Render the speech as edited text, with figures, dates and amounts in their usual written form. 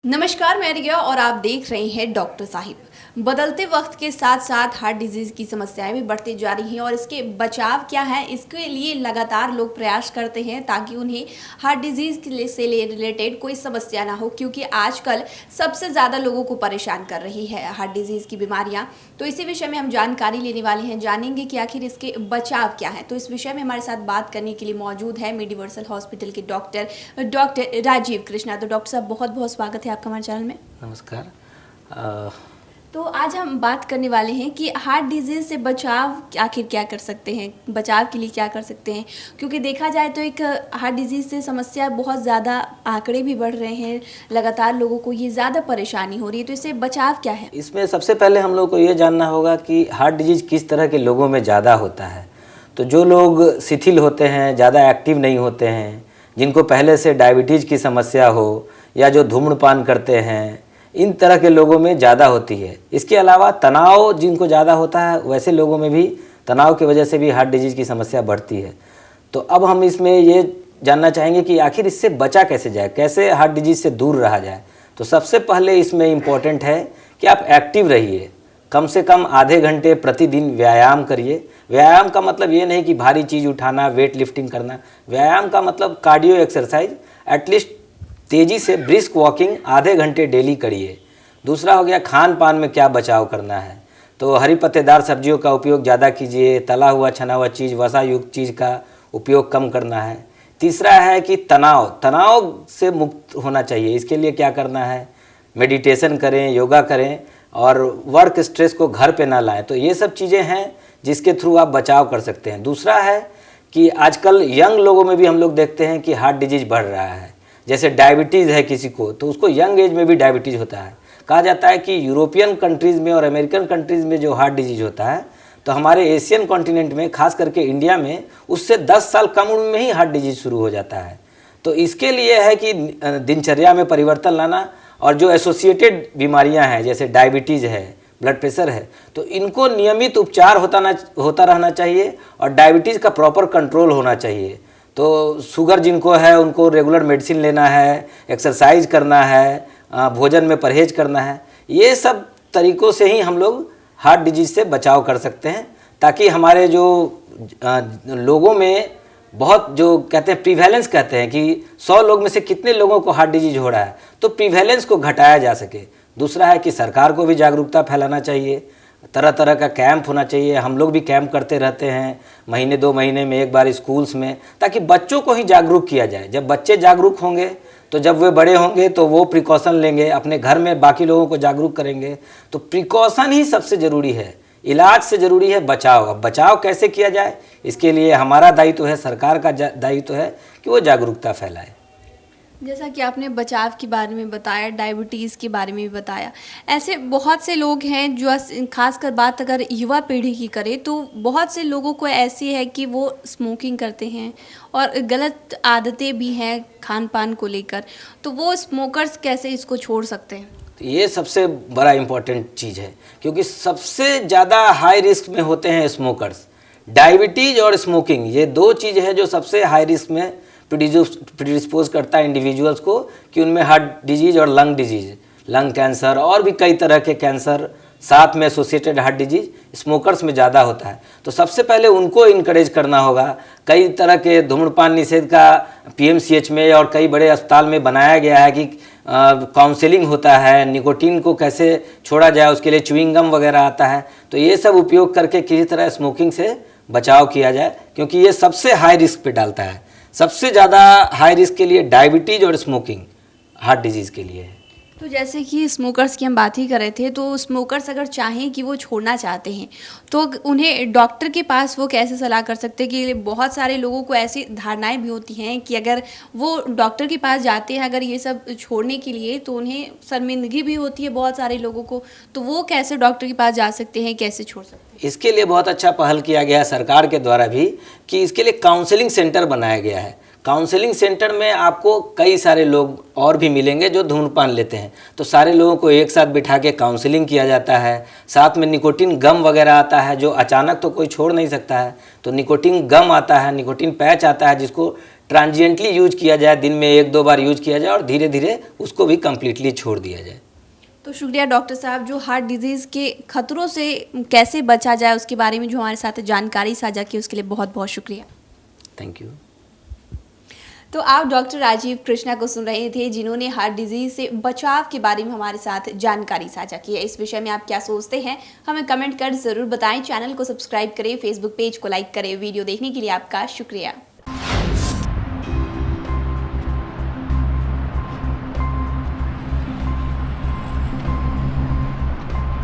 नमस्कार, मैं रिया और आप देख रहे हैं डॉक्टर साहिब। बदलते वक्त के साथ साथ हार्ट डिजीज़ की समस्याएं भी बढ़ती जा रही हैं और इसके बचाव क्या है, इसके लिए लगातार लोग प्रयास करते हैं ताकि उन्हें हार्ट डिजीज़ से रिलेटेड कोई समस्या ना हो, क्योंकि आजकल सबसे ज़्यादा लोगों को परेशान कर रही है हार्ट डिजीज़ की बीमारियां। तो इसी विषय में हम जानकारी लेने वाले हैं, जानेंगे कि आखिर इसके बचाव क्या है। तो इस विषय में हमारे साथ बात करने के लिए मौजूद है मेडिवर्सल हॉस्पिटल के डॉक्टर राजीव कृष्णा। तो डॉक्टर साहब, बहुत बहुत स्वागत है आपका हमारे चैनल में। नमस्कार। तो आज हम बात करने वाले हैं कि हार्ट डिजीज़ से बचाव आखिर क्या कर सकते हैं, बचाव के लिए क्या कर सकते हैं, क्योंकि देखा जाए तो एक हार्ट डिजीज़ से समस्या बहुत ज़्यादा, आंकड़े भी बढ़ रहे हैं, लगातार लोगों को ये ज़्यादा परेशानी हो रही है। तो इससे बचाव क्या है? इसमें सबसे पहले हम लोग को ये जानना होगा कि हार्ट डिजीज़ किस तरह के लोगों में ज़्यादा होता है। तो जो लोग शिथिल होते हैं, ज़्यादा एक्टिव नहीं होते हैं, जिनको पहले से डायबिटीज़ की समस्या हो, या जो धूम्रपान करते हैं, इन तरह के लोगों में ज़्यादा होती है। इसके अलावा तनाव जिनको ज़्यादा होता है, वैसे लोगों में भी तनाव की वजह से भी हार्ट डिजीज़ की समस्या बढ़ती है। तो अब हम इसमें ये जानना चाहेंगे कि आखिर इससे बचा कैसे जाए, कैसे हार्ट डिजीज़ से दूर रहा जाए। तो सबसे पहले इसमें इम्पॉर्टेंट है कि आप एक्टिव रहिए, कम से कम आधे घंटे प्रतिदिन व्यायाम करिए। व्यायाम का मतलब ये नहीं कि भारी चीज़ उठाना, वेट लिफ्टिंग करना। व्यायाम का मतलब कार्डियो एक्सरसाइज, एटलीस्ट तेज़ी से ब्रिस्क वॉकिंग आधे घंटे डेली करिए। दूसरा हो गया खान पान में क्या बचाव करना है। तो हरी पत्तेदार सब्जियों का उपयोग ज़्यादा कीजिए, तला हुआ छना हुआ चीज़, वसा युक्त चीज़ का उपयोग कम करना है। तीसरा है कि तनाव से मुक्त होना चाहिए। इसके लिए क्या करना है, मेडिटेशन करें, योगा करें और वर्क स्ट्रेस को घर पे ना लाएं। तो ये सब चीज़ें हैं जिसके थ्रू आप बचाव कर सकते हैं। दूसरा है कि आजकल यंग लोगों में भी हम लोग देखते हैं कि हार्ट डिजीज़ बढ़ रहा है। जैसे डायबिटीज़ है किसी को, तो उसको यंग एज में भी डायबिटीज़ होता है। कहा जाता है कि यूरोपियन कंट्रीज़ में और अमेरिकन कंट्रीज़ में जो हार्ट डिजीज़ होता है, तो हमारे एशियन कॉन्टिनेंट में, खास करके इंडिया में, उससे 10 साल कम उम्र में ही हार्ट डिजीज़ शुरू हो जाता है। तो इसके लिए है कि दिनचर्या में परिवर्तन लाना, और जो एसोसिएटेड बीमारियां हैं जैसे डायबिटीज़ है, ब्लड प्रेशर है, तो इनको नियमित उपचार होता रहना चाहिए और डायबिटीज़ का प्रॉपर कंट्रोल होना चाहिए। तो शुगर जिनको है उनको रेगुलर मेडिसिन लेना है, एक्सरसाइज करना है, भोजन में परहेज करना है। ये सब तरीक़ों से ही हम लोग हार्ट डिजीज़ से बचाव कर सकते हैं, ताकि हमारे जो लोगों में बहुत, जो कहते हैं प्रीवैलेंस, कहते हैं कि 100 लोग में से कितने लोगों को हार्ट डिजीज़ हो रहा है, तो प्रीवैलेंस को घटाया जा सके। दूसरा है कि सरकार को भी जागरूकता फैलाना चाहिए, तरह तरह का कैंप होना चाहिए। हम लोग भी कैंप करते रहते हैं, महीने 2 महीने में एक बार स्कूल्स में, ताकि बच्चों को ही जागरूक किया जाए। जब बच्चे जागरूक होंगे तो जब वे बड़े होंगे तो वो प्रिकॉशन लेंगे, अपने घर में बाकी लोगों को जागरूक करेंगे। तो प्रिकॉशन ही सबसे ज़रूरी है, इलाज से ज़रूरी है बचाव। अब बचाव कैसे किया जाए, इसके लिए हमारा दायित्व है, सरकार का दायित्व है कि वो जागरूकता फैलाए। जैसा कि आपने बचाव के बारे में बताया, डायबिटीज़ के बारे में भी बताया, ऐसे बहुत से लोग हैं जो, खासकर बात अगर युवा पीढ़ी की करें, तो बहुत से लोगों को ऐसी है कि वो स्मोकिंग करते हैं और गलत आदतें भी हैं खान पान को लेकर। तो वो स्मोकर्स कैसे इसको छोड़ सकते हैं? ये सबसे बड़ा इम्पोर्टेंट चीज़ है, क्योंकि सबसे ज़्यादा हाई रिस्क में होते हैं स्मोकर्स। डायबिटीज़ और स्मोकिंग, ये 2 चीज़ है जो सबसे हाई रिस्क में प्रीडिस्पोज करता है इंडिविजुअल्स को कि उनमें हार्ट डिजीज़ और लंग डिजीज़, लंग कैंसर और भी कई तरह के कैंसर, साथ में एसोसिएटेड हार्ट डिजीज़ स्मोकर्स में ज़्यादा होता है। तो सबसे पहले उनको इनकरेज करना होगा। कई तरह के धूम्रपान निषेध का पीएमसीएच में और कई बड़े अस्पताल में बनाया गया है कि काउंसलिंग होता है, निकोटीन को कैसे छोड़ा जाए, उसके लिए च्युइंग गम वगैरह आता है। तो ये सब उपयोग करके किसी तरह स्मोकिंग से बचाव किया जाए, क्योंकि ये सबसे हाई रिस्क पे डालता है। सबसे ज़्यादा हाई रिस्क के लिए डायबिटीज़ और स्मोकिंग हार्ट डिजीज़ के लिए है। तो जैसे कि स्मोकर्स की हम बात ही कर रहे थे, तो स्मोकर्स अगर चाहें कि वो छोड़ना चाहते हैं, तो उन्हें डॉक्टर के पास वो कैसे सलाह कर सकते हैं? कि बहुत सारे लोगों को ऐसी धारणाएं भी होती हैं कि अगर वो डॉक्टर के पास जाते हैं अगर ये सब छोड़ने के लिए, तो उन्हें शर्मिंदगी भी होती है बहुत सारे लोगों को। तो वो कैसे डॉक्टर के पास जा सकते हैं, कैसे छोड़ सकते हैं? इसके लिए बहुत अच्छा पहल किया गया है सरकार के द्वारा भी, कि इसके लिए काउंसलिंग सेंटर बनाया गया है। काउंसलिंग सेंटर में आपको कई सारे लोग और भी मिलेंगे जो धूम्रपान लेते हैं, तो सारे लोगों को एक साथ बिठा के काउंसलिंग किया जाता है। साथ में निकोटीन गम वगैरह आता है, जो अचानक तो कोई छोड़ नहीं सकता है, तो निकोटीन गम आता है, निकोटीन पैच आता है, जिसको ट्रांजिएंटली यूज किया जाए, दिन में 1-2 बार यूज किया जाए और धीरे धीरे उसको भी कम्प्लीटली छोड़ दिया जाए। तो शुक्रिया डॉक्टर साहब, जो हार्ट डिजीज़ के खतरों से कैसे बचा जाए उसके बारे में जो हमारे साथ जानकारी साझा की, उसके लिए बहुत बहुत शुक्रिया। Thank you. तो आप डॉक्टर राजीव कृष्णा को सुन रहे थे, जिन्होंने हार्ट डिजीज़ से बचाव के बारे में हमारे साथ जानकारी साझा की है। इस विषय में आप क्या सोचते हैं, हमें कमेंट कर ज़रूर बताएं। चैनल को सब्सक्राइब करें, फेसबुक पेज को लाइक करें। वीडियो देखने के लिए आपका शुक्रिया।